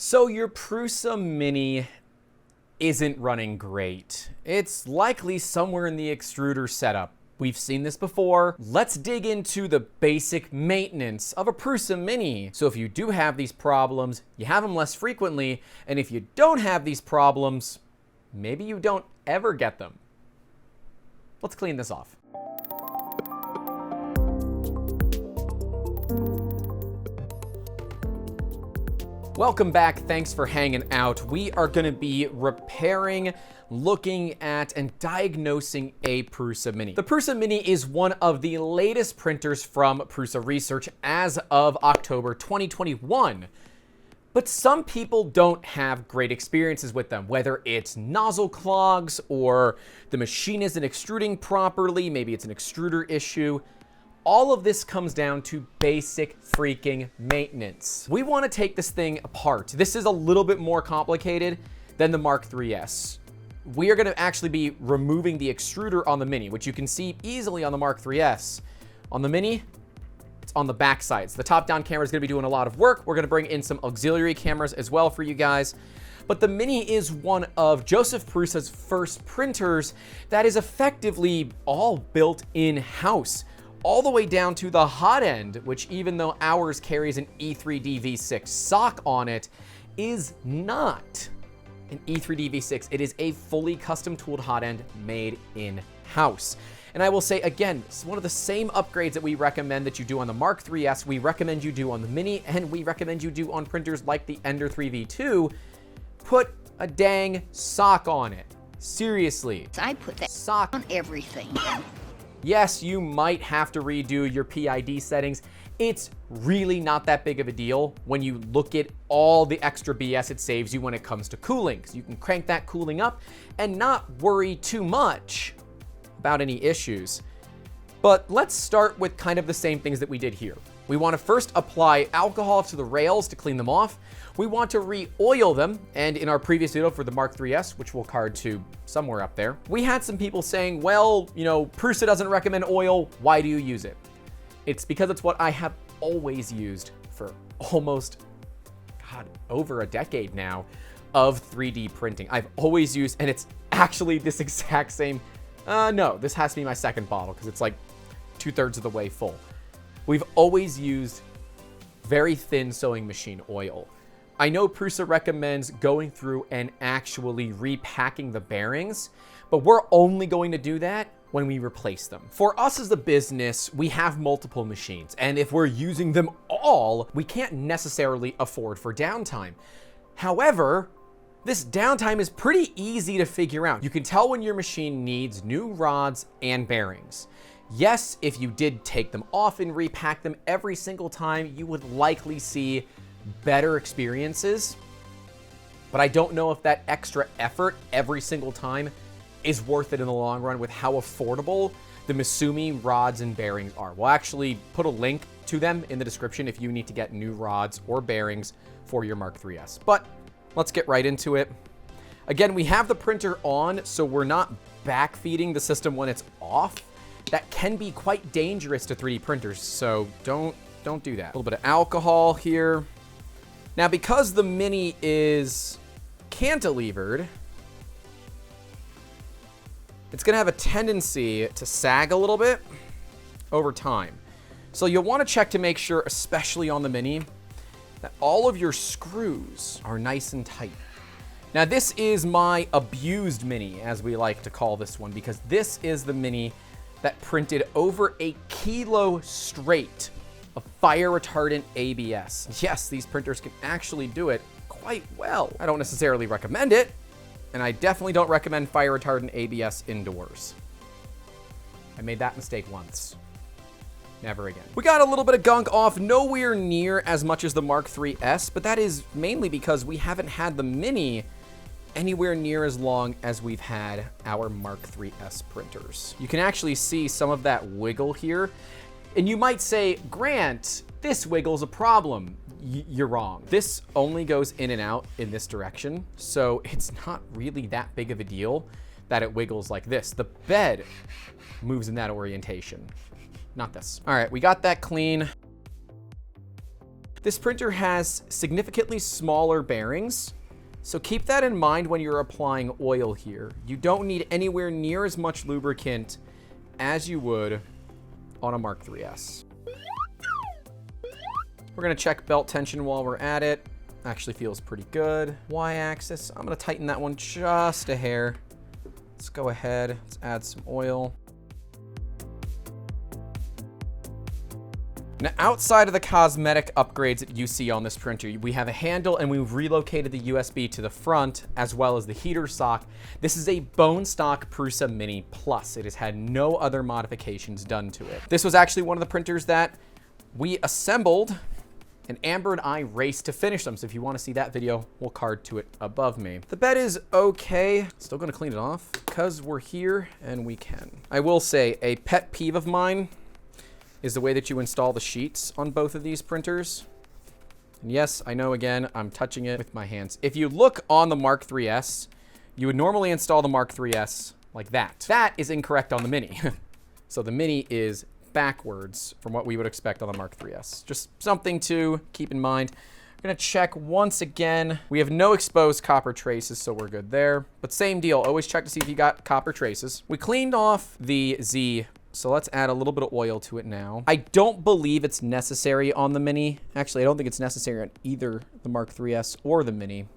So your Prusa Mini isn't running great. It's likely somewhere in the extruder setup. We've seen this before. Let's dig into the basic maintenance of a Prusa Mini. So if you do have these problems, you have them less frequently, and if you don't have these problems, maybe you don't ever get them. Let's clean this off. Welcome back, thanks for hanging out. We are gonna be repairing, looking at, and diagnosing a Prusa Mini. The Prusa Mini is one of the latest printers from Prusa Research as of October 2021. But some people don't have great experiences with them, whether it's nozzle clogs or the machine isn't extruding properly, maybe it's an extruder issue. All of this comes down to basic freaking maintenance. We want to take this thing apart. This is a little bit more complicated than the Mark III's. We are going to actually be removing the extruder on the Mini, which you can see easily on the Mark III's. On the Mini, it's on the back sides. The top-down camera is going to be doing a lot of work. We're going to bring in some auxiliary cameras as well for you guys. But the Mini is one of Joseph Prusa's first printers that is effectively all built in-house, all the way down to the hot end, which even though ours carries an E3D V6 sock on it, is not an E3D V6. It is a fully custom tooled hot end made in-house. And I will say again, it's one of the same upgrades that we recommend that you do on the Mark III's, we recommend you do on the Mini, and we recommend you do on printers like the Ender 3V2. Put a dang sock on it. Seriously. I put that sock on everything. Yes, you might have to redo your PID settings. It's really not that big of a deal when you look at all the extra BS it saves you when it comes to cooling. So you can crank that cooling up and not worry too much about any issues. But let's start with kind of the same things that we did here. We want to first apply alcohol to the rails to clean them off. We want to re-oil them, and in our previous video for the Mark III's, which we'll card to somewhere up there, we had some people saying, well, you know, Prusa doesn't recommend oil, why do you use it? It's because it's what I have always used for almost, over a decade now of 3D printing. I've always used, and it's actually this exact same, no, this has to be my second bottle because it's like 2/3 of the way full. We've always used very thin sewing machine oil. I know Prusa recommends going through and actually repacking the bearings, but we're only going to do that when we replace them. For us as a business, we have multiple machines, and if we're using them all, we can't necessarily afford for downtime. However, this downtime is pretty easy to figure out. You can tell when your machine needs new rods and bearings. Yes, if you did take them off and repack them every single time, you would likely see better experiences, but I don't know if that extra effort every single time is worth it in the long run with how affordable the Musumi rods and bearings are. We'll actually put a link to them in the description if you need to get new rods or bearings for your Mark III's. But let's get right into it. Again, we have the printer on, so we're not backfeeding the system when it's off. That can be quite dangerous to 3D printers, so don't do that. A little bit of alcohol here. Now, because the Mini is cantilevered, it's gonna have a tendency to sag a little bit over time. So you'll wanna check to make sure, especially on the Mini, that all of your screws are nice and tight. Now, this is my abused Mini, as we like to call this one, because this is the Mini that printed over 1 kilo straight of fire retardant ABS. Yes, these printers can actually do it quite well. I don't necessarily recommend it, and I definitely don't recommend fire retardant ABS indoors. I made that mistake once. Never again. We got a little bit of gunk off, nowhere near as much as the Mark III's, but that is mainly because we haven't had the Mini anywhere near as long as we've had our Mark III's printers. You can actually see some of that wiggle here. And you might say, Grant, this wiggle's a problem. You're wrong. This only goes in and out in this direction, so it's not really that big of a deal that it wiggles like this. The bed moves in that orientation, not this. All right, we got that clean. This printer has significantly smaller bearings, so keep that in mind when you're applying oil here. You don't need anywhere near as much lubricant as you would on a Mark III's. We're gonna check belt tension while we're at it. Actually feels pretty good. Y-axis, I'm gonna tighten that one just a hair. Let's go ahead, let's add some oil. Now, outside of the cosmetic upgrades that you see on this printer, we have a handle and we've relocated the USB to the front as well as the heater sock. This is a bone stock Prusa Mini Plus. It has had no other modifications done to it. This was actually one of the printers that we assembled and Amber and I raced to finish them. So if you want to see that video, we'll card to it above me. The bed is okay. Still gonna clean it off because we're here and we can. I will say a pet peeve of mine is the way that you install the sheets on both of these printers. And yes, I know, again, I'm touching it with my hands. If you look on the Mark III's, you would normally install the Mark III's like that. That is incorrect on the Mini. So the Mini is backwards from what we would expect on the Mark III's. Just something to keep in mind. I'm gonna check once again. We have no exposed copper traces, so we're good there. But same deal, always check to see if you got copper traces. We cleaned off the Z, so let's add a little bit of oil to it now. I don't believe it's necessary on the Mini. Actually, I don't think it's necessary on either the Mark III's or the Mini,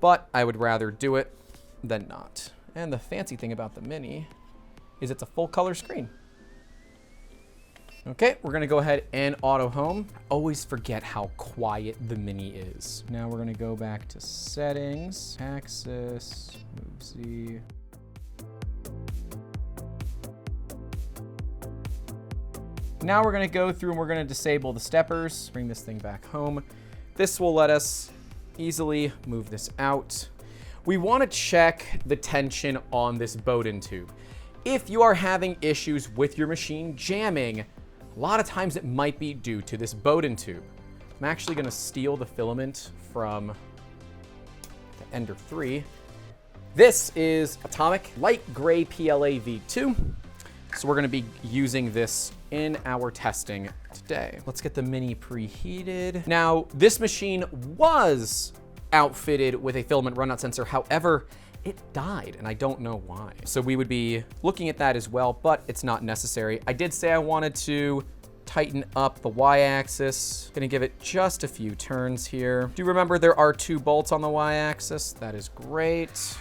but I would rather do it than not. And the fancy thing about the Mini is it's a full color screen. Okay, we're gonna go ahead and auto home. Always forget how quiet the Mini is. Now we're gonna go back to settings, axis, move Z. Now we're gonna go through and we're gonna disable the steppers, bring this thing back home. This will let us easily move this out. We wanna check the tension on this Bowden tube. If you are having issues with your machine jamming, a lot of times it might be due to this Bowden tube. I'm actually gonna steal the filament from the Ender 3. This is Atomic Light Gray PLA V2. So we're gonna be using this in our testing today. Let's get the Mini preheated. Now, this machine was outfitted with a filament runout sensor. However, it died and I don't know why. So we would be looking at that as well, but it's not necessary. I did say I wanted to tighten up the Y-axis. Gonna give it just a few turns here. Do remember there are 2 bolts on the Y-axis. That is great.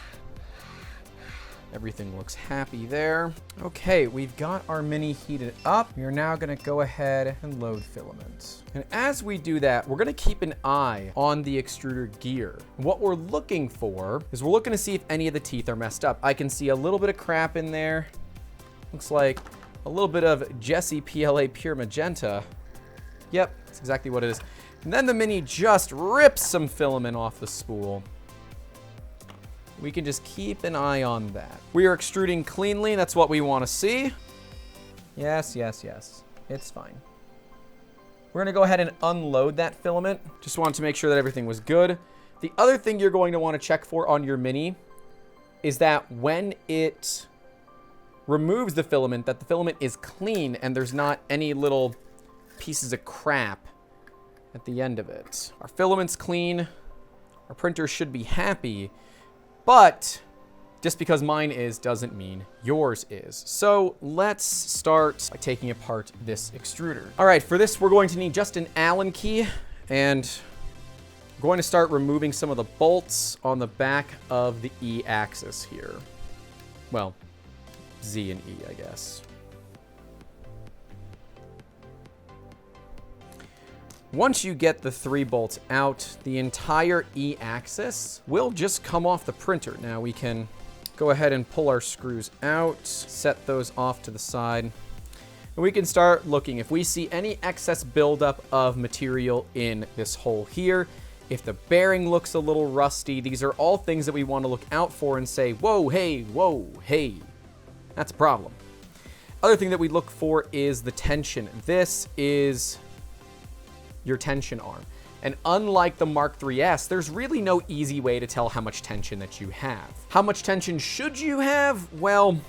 Everything looks happy there. Okay, we've got our Mini heated up. We are now gonna go ahead and load filament. And as we do that, we're gonna keep an eye on the extruder gear. What we're looking for is we're looking to see if any of the teeth are messed up. I can see a little bit of crap in there. Looks like a little bit of Jesse PLA Pure Magenta. Yep, that's exactly what it is. And then the Mini just rips some filament off the spool. We can just keep an eye on that. We are extruding cleanly. That's what we want to see. Yes, yes, yes. It's fine. We're going to go ahead and unload that filament. Just wanted to make sure that everything was good. The other thing you're going to want to check for on your Mini is that when it removes the filament, that the filament is clean and there's not any little pieces of crap at the end of it. Our filament's clean. Our printer should be happy. But just because mine is doesn't mean yours is. So let's start by taking apart this extruder. All right, for this, we're going to need just an Allen key, and we're going to start removing some of the bolts on the back of the E axis here. Well, Z and E, I guess. Once you get the 3 bolts out, the entire E axis will just come off the printer. Now we can go ahead and pull our screws out, set those off to the side, and we can start looking. If we see any excess buildup of material in this hole here, if the bearing looks a little rusty, these are all things that we want to look out for and say, whoa, hey, that's a problem. Other thing that we look for is the tension. This is your tension arm. And unlike the Mark III's, there's really no easy way to tell how much tension that you have. How much tension should you have? Well,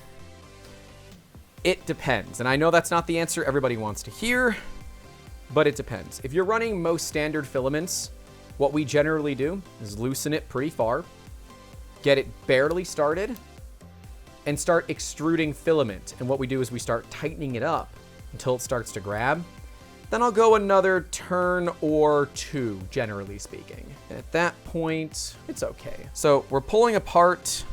it depends. And I know that's not the answer everybody wants to hear, but it depends. If you're running most standard filaments, what we generally do is loosen it pretty far, get it barely started, and start extruding filament. And what we do is we start tightening it up until it starts to grab. Then I'll go another turn or two, generally speaking. And at that point, it's okay. So we're pulling apart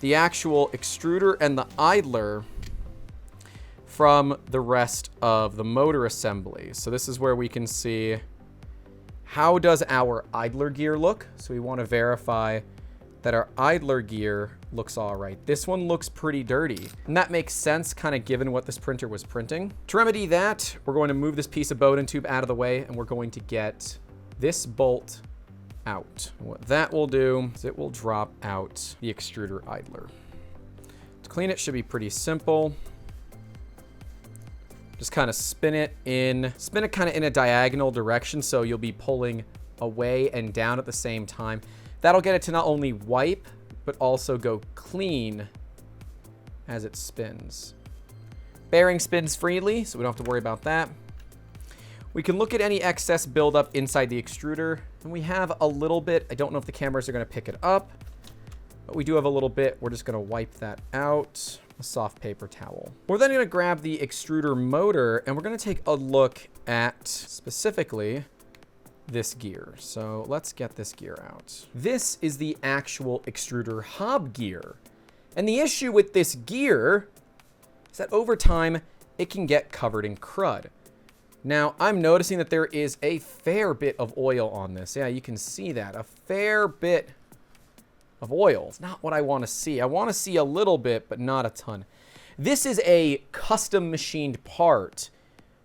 the actual extruder and the idler from the rest of the motor assembly. So this is where we can see how does our idler gear look. So we want to verify that our idler gear looks all right. This one looks pretty dirty, and that makes sense kind of given what this printer was printing. To remedy that, we're going to move this piece of Bowden tube out of the way, and we're going to get this bolt out. And what that will do is it will drop out the extruder idler. To clean it should be pretty simple. Just kind of spin it kind of in a diagonal direction, so you'll be pulling away and down at the same time. That'll get it to not only wipe, but also go clean as it spins. Bearing spins freely, so we don't have to worry about that. We can look at any excess buildup inside the extruder, and we have a little bit. I don't know if the cameras are going to pick it up, but we do have a little bit. We're just going to wipe that out. A soft paper towel. We're then going to grab the extruder motor, and we're going to take a look at specifically this gear. So let's get this gear out. This is the actual extruder hob gear. And the issue with this gear is that over time, it can get covered in crud. Now, I'm noticing that there is a fair bit of oil on this. Yeah, you can see that. A fair bit of oil. It's not what I want to see. I want to see a little bit, but not a ton. This is a custom machined part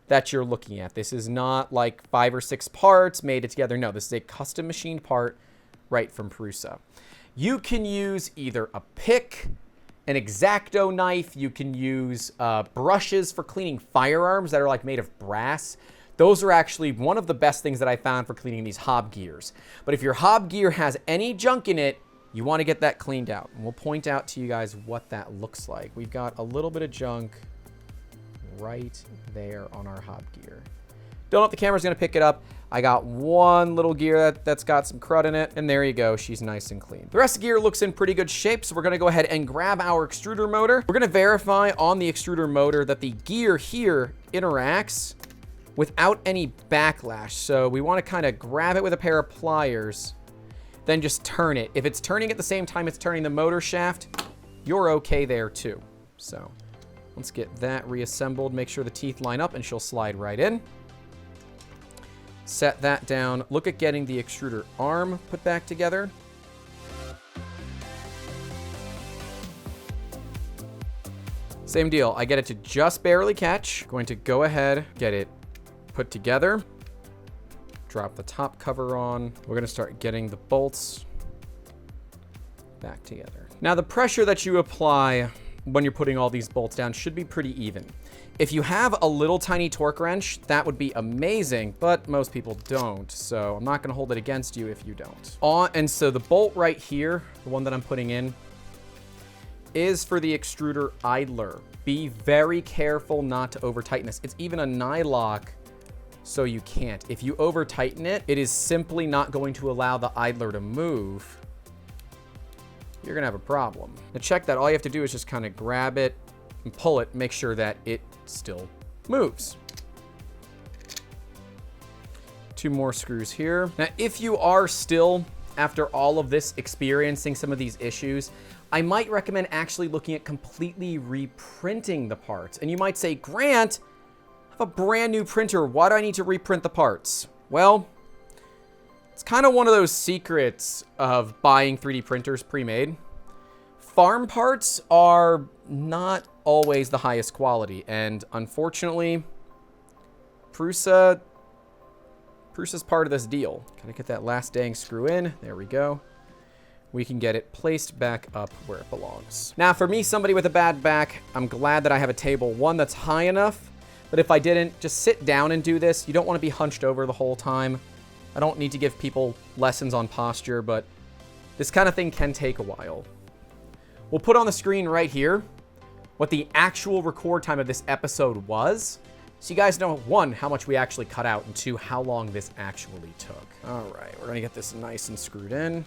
that you're looking at. This is not like 5 or 6 parts made it together. No, this is a custom machined part right from Prusa. You can use either a pick, an X-Acto knife. You can use brushes for cleaning firearms that are like made of brass. Those are actually one of the best things that I found for cleaning these hob gears. But if your hob gear has any junk in it, you want to get that cleaned out. And we'll point out to you guys what that looks like. We've got a little bit of junk right there on our hob gear. Don't know if the camera's going to pick it up. I got one little gear that's got some crud in it, and there you go. She's nice and clean. The rest of the gear looks in pretty good shape, so we're going to go ahead and grab our extruder motor. We're going to verify on the extruder motor that the gear here interacts without any backlash. So we want to kind of grab it with a pair of pliers, then just turn it. If it's turning at the same time it's turning the motor shaft, you're okay there too. So let's get that reassembled. Make sure the teeth line up and she'll slide right in. Set that down. Look at getting the extruder arm put back together. Same deal. I get it to just barely catch. Going to go ahead, get it put together. Drop the top cover on. We're going to start getting the bolts back together. Now, the pressure that you apply when you're putting all these bolts down should be pretty even. If you have a little tiny torque wrench, that would be amazing, but most people don't, so I'm not going to hold it against you if you don't. And so the bolt right here, the one that I'm putting in, is for the extruder idler. Be very careful not to over tighten this. It's even a nylock, so you can't. If you over tighten it, it is simply not going to allow the idler to move. You're gonna have a problem. To check that, all you have to do is just kind of grab it and pull it, make sure that it still moves. 2 more screws here. Now, if you are still, after all of this, experiencing some of these issues, I might recommend actually looking at completely reprinting the parts. And you might say, Grant, I have a brand new printer. Why do I need to reprint the parts? Well, it's kind of one of those secrets of buying 3D printers pre-made. Farm parts are not always the highest quality, and unfortunately, Prusa's part of this deal. Gotta get that last dang screw in. There we go. We can get it placed back up where it belongs. Now, for me, somebody with a bad back, I'm glad that I have a table, one that's high enough, but if I didn't, just sit down and do this. You don't want to be hunched over the whole time. I don't need to give people lessons on posture, but this kind of thing can take a while. We'll put on the screen right here what the actual record time of this episode was. So you guys know, one, how much we actually cut out, and two, how long this actually took. All right, we're gonna get this nice and screwed in.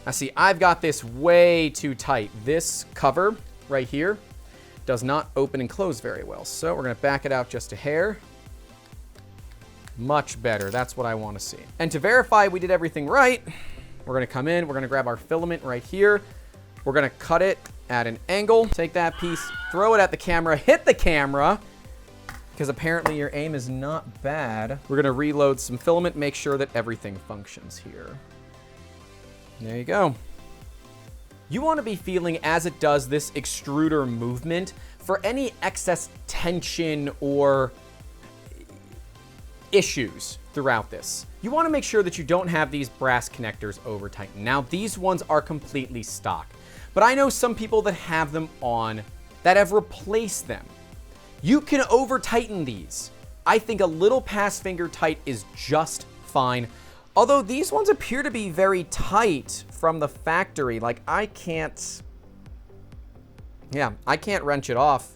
Now see, I've got this way too tight. This cover right here does not open and close very well. So we're gonna back it out just a hair. Much better, that's what I wanna see. And to verify we did everything right, we're gonna come in, we're gonna grab our filament right here. We're gonna cut it at an angle, take that piece, throw it at the camera, hit the camera, because apparently your aim is not bad. We're gonna reload some filament, make sure that everything functions here. There you go. You wanna be feeling, as it does this extruder movement, for any excess tension or issues throughout this. You wanna make sure that you don't have these brass connectors over tightened. Now, these ones are completely stock, but I know some people that have them on that have replaced them. You can over tighten these. I think a little pass finger tight is just fine. Although these ones appear to be very tight from the factory. Like I can't wrench it off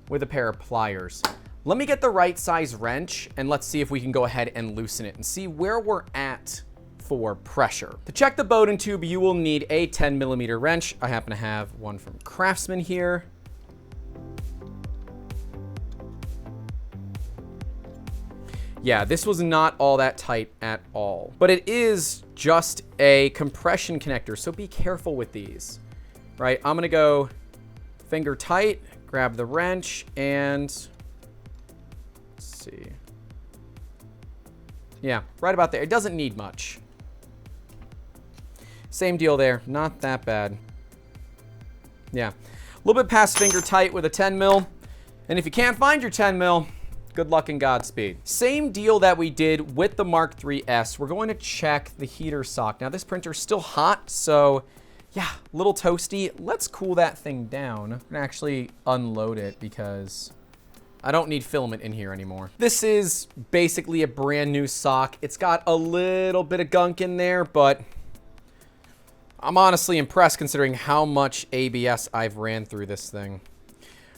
with a pair of pliers. Let me get the right size wrench and let's see if we can go ahead and loosen it and see where we're at for pressure. To check the Bowden tube, you will need a 10mm wrench. I happen to have one from Craftsman here. Yeah, this was not all that tight at all, but it is just a compression connector, so be careful with these, right? I'm gonna go finger tight, grab the wrench, and let's see. Yeah, right about there. It doesn't need much. Same deal there, not that bad. Yeah, a little bit past finger tight with a 10mm, and if you can't find your 10mm, good luck and Godspeed. Same deal that we did with the Mark III's. We're going to check the heater sock. Now this printer's still hot, so yeah, a little toasty. Let's cool that thing down. I'm gonna actually unload it because I don't need filament in here anymore. This is basically a brand new sock. It's got a little bit of gunk in there, but I'm honestly impressed considering how much ABS I've ran through this thing.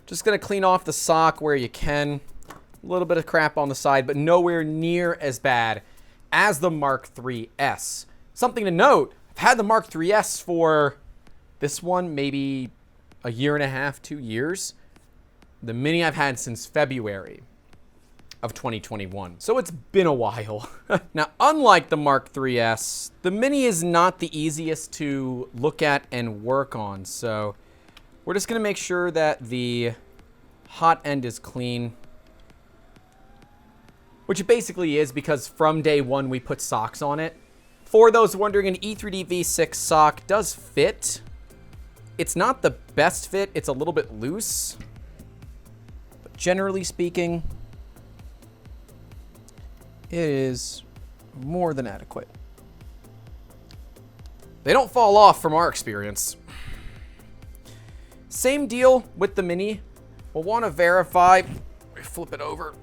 Just gonna clean off the sock where you can. A little bit of crap on the side, but nowhere near as bad as the Mark III's. Something to note, I've had the Mark III's for this one, maybe a year and a half, 2 years. The Mini I've had since February of 2021. So it's been a while. Now, unlike the Mark III's, the Mini is not the easiest to look at and work on. So we're just gonna make sure that the hot end is clean. Which it basically is because from day one we put socks on it. For those wondering, an E3D V6 sock does fit. It's not the best fit, it's a little bit loose. But generally speaking, it is more than adequate. They don't fall off from our experience. Same deal with the Mini. We'll want to verify. Flip it over.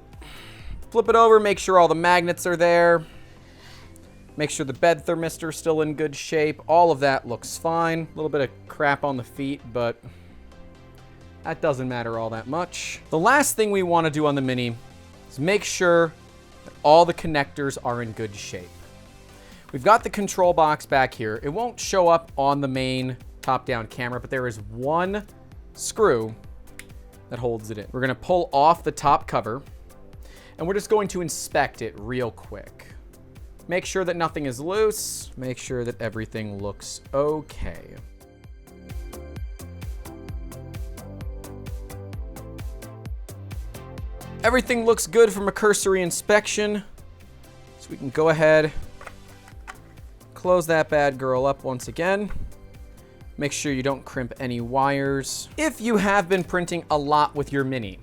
Flip it over, make sure all the magnets are there. Make sure the bed thermistor is still in good shape. All of that looks fine. A little bit of crap on the feet, but that doesn't matter all that much. The last thing we want to do on the Mini is make sure that all the connectors are in good shape. We've got the control box back here. It won't show up on the main top-down camera, but there is one screw that holds it in. We're going to pull off the top cover. And we're just going to inspect it real quick. Make sure that nothing is loose. Make sure that everything looks okay. Everything looks good from a cursory inspection. So we can go ahead, close that bad girl up once again. Make sure you don't crimp any wires. If you have been printing a lot with your Mini,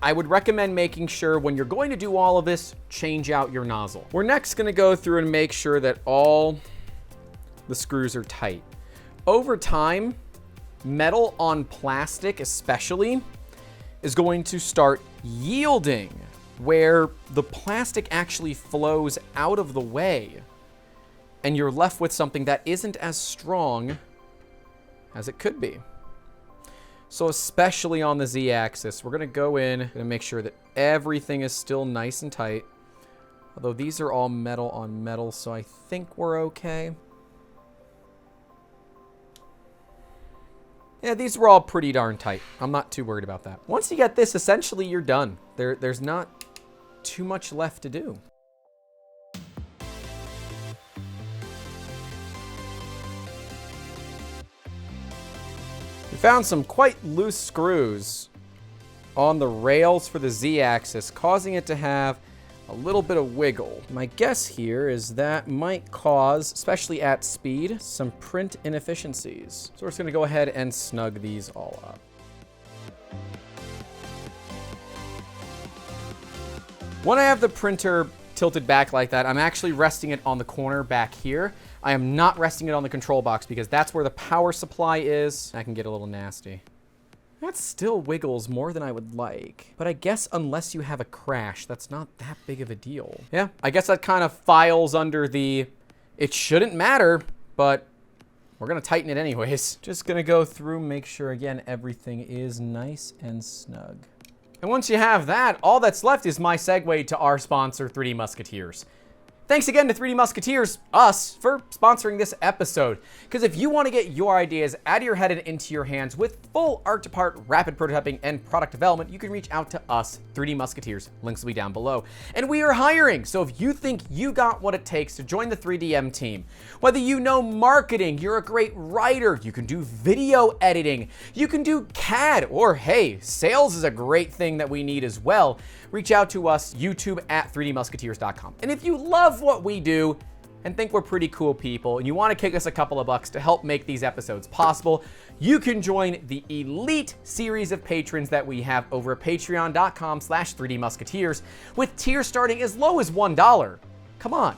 I would recommend making sure when you're going to do all of this, change out your nozzle. We're next gonna go through and make sure that all the screws are tight. Over time, metal on plastic especially is going to start yielding where the plastic actually flows out of the way and you're left with something that isn't as strong as it could be. So especially on the Z-axis, we're gonna go in, gonna make sure that everything is still nice and tight. Although these are all metal on metal, so I think we're okay. Yeah, these were all pretty darn tight. I'm not too worried about that. Once you get this, essentially you're done. There's not too much left to do. We found some quite loose screws on the rails for the Z-axis, causing it to have a little bit of wiggle. My guess here is that might cause, especially at speed, some print inefficiencies. So we're just gonna go ahead and snug these all up. When I have the printer tilted back like that, I'm actually resting it on the corner back here. I am not resting it on the control box because that's where the power supply is. That can get a little nasty. That still wiggles more than I would like. But I guess unless you have a crash, that's not that big of a deal. Yeah, I guess that kind of files under the, it shouldn't matter, but we're gonna tighten it anyways. Just gonna go through, make sure again, everything is nice and snug. And once you have that, all that's left is my segue to our sponsor, 3D Musketeers. Thanks again to 3D Musketeers, us, for sponsoring this episode. Because if you want to get your ideas out of your head and into your hands with full art-to-part, rapid prototyping, and product development, you can reach out to us, 3D Musketeers. Links will be down below. And we are hiring, so if you think you got what it takes to join the 3DM team, whether you know marketing, you're a great writer, you can do video editing, you can do CAD, or hey, sales is a great thing that we need as well, reach out to us, YouTube at 3dmusketeers.com. And if you love what we do and think we're pretty cool people and you want to kick us a couple of bucks to help make these episodes possible, you can join the elite series of patrons that we have over at patreon.com/3dmusketeers with tiers starting as low as $1. Come on,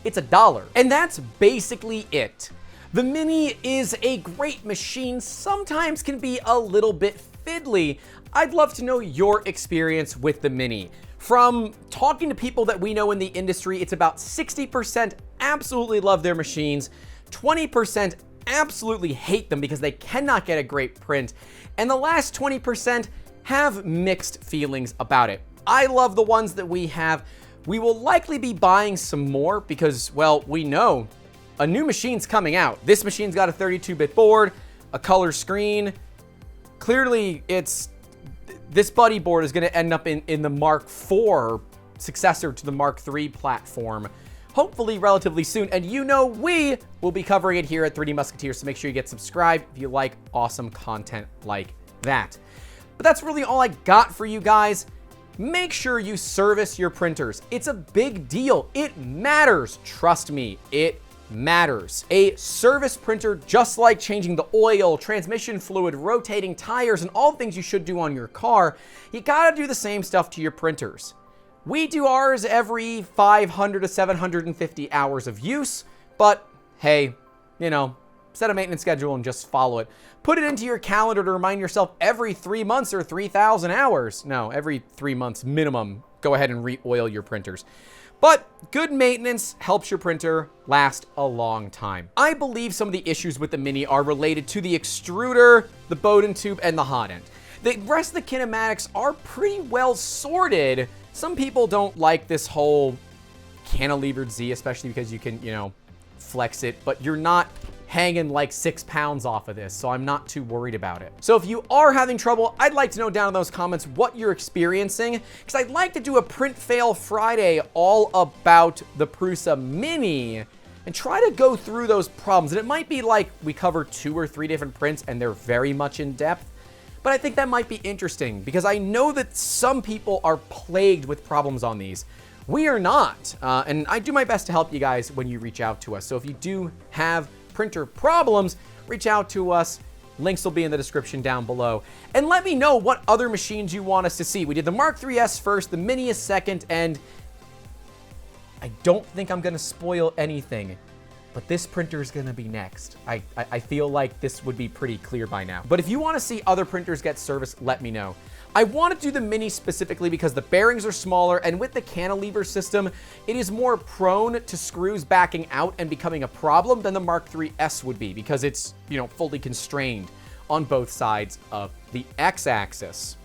it's $1. And that's basically it. The Mini is a great machine, sometimes can be a little bit fiddly. I'd love to know your experience with the Mini. From talking to people that we know in the industry, it's about 60% absolutely love their machines, 20% absolutely hate them because they cannot get a great print, and the last 20% have mixed feelings about it. I love the ones that we have. We will likely be buying some more because, well, we know a new machine's coming out. This machine's got a 32-bit board, a color screen. Clearly, this buddy board is going to end up in the Mark IV successor to the Mark III platform, hopefully relatively soon. And you know we will be covering it here at 3D Musketeers, so make sure you get subscribed if you like awesome content like that. But that's really all I got for you guys. Make sure you service your printers. It's a big deal. It matters. Trust me, it matters. A service printer, just like changing the oil, transmission fluid, rotating tires, and all the things you should do on your car, you gotta do the same stuff to your printers. We do ours every 500 to 750 hours of use, but hey, you know, set a maintenance schedule and just follow it. Put it into your calendar to remind yourself every 3 months or 3,000 hours. No, every 3 months minimum, go ahead and re-oil your printers. But good maintenance helps your printer last a long time. I believe some of the issues with the Mini are related to the extruder, the Bowden tube, and the hot end. The rest of the kinematics are pretty well sorted. Some people don't like this whole cantilevered Z, especially because you can, you know, flex it, but you're not hanging like 6 pounds off of this, so I'm not too worried about it. So if you are having trouble, I'd like to know down in those comments what you're experiencing, because I'd like to do a Print Fail Friday all about the Prusa Mini and try to go through those problems. And it might be like we cover 2 or 3 different prints and they're very much in depth, but I think that might be interesting because I know that some people are plagued with problems on these. We are not, and I do my best to help you guys when you reach out to us. So if you do have printer problems, reach out to us. Links will be in the description down below. And let me know what other machines you want us to see. We did the Mark III's first, the Mini is second, and I don't think I'm gonna spoil anything, but this printer is gonna be next. I feel like this would be pretty clear by now. But if you wanna see other printers get service, let me know. I want to do the Mini specifically because the bearings are smaller, and with the cantilever system, it is more prone to screws backing out and becoming a problem than the Mark III's would be because it's, you know, fully constrained on both sides of the x-axis.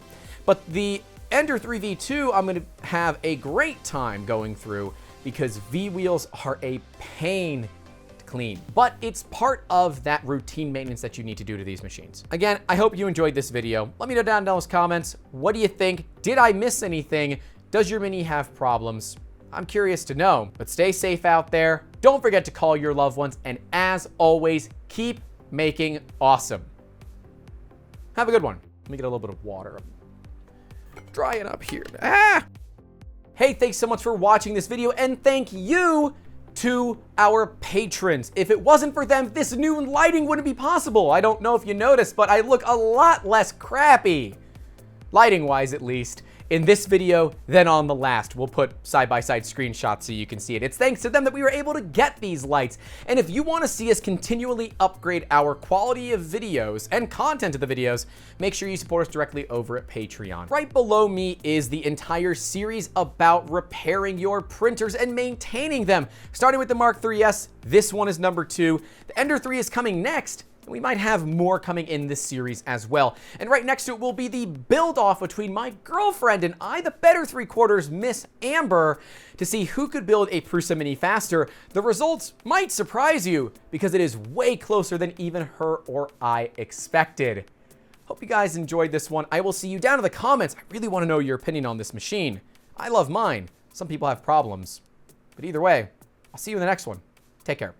But the Ender 3 V2, I'm going to have a great time going through because V-wheels are a pain to clean. But it's part of that routine maintenance that you need to do to these machines. Again, I hope you enjoyed this video. Let me know down in those comments. What do you think? Did I miss anything? Does your Mini have problems? I'm curious to know. But stay safe out there. Don't forget to call your loved ones. And as always, keep making awesome. Have a good one. Let me get a little bit of water. Drying up here. Hey, thanks so much for watching this video, and thank you to our patrons. If it wasn't for them, this new lighting wouldn't be possible. I don't know if you noticed, but I look a lot less crappy, lighting-wise at least, in this video than on the last. We'll put side-by-side screenshots so you can see it. It's thanks to them that we were able to get these lights. And if you want to see us continually upgrade our quality of videos and content of the videos, make sure you support us directly over at Patreon. Right below me is the entire series about repairing your printers and maintaining them. Starting with the Mark III's, this one is number 2. The Ender 3 is coming next. We might have more coming in this series as well. And right next to it will be the build-off between my girlfriend and I, the better 3/4 Miss Amber, to see who could build a Prusa Mini faster. The results might surprise you because it is way closer than even her or I expected. Hope you guys enjoyed this one. I will see you down in the comments. I really want to know your opinion on this machine. I love mine. Some people have problems. But either way, I'll see you in the next one. Take care.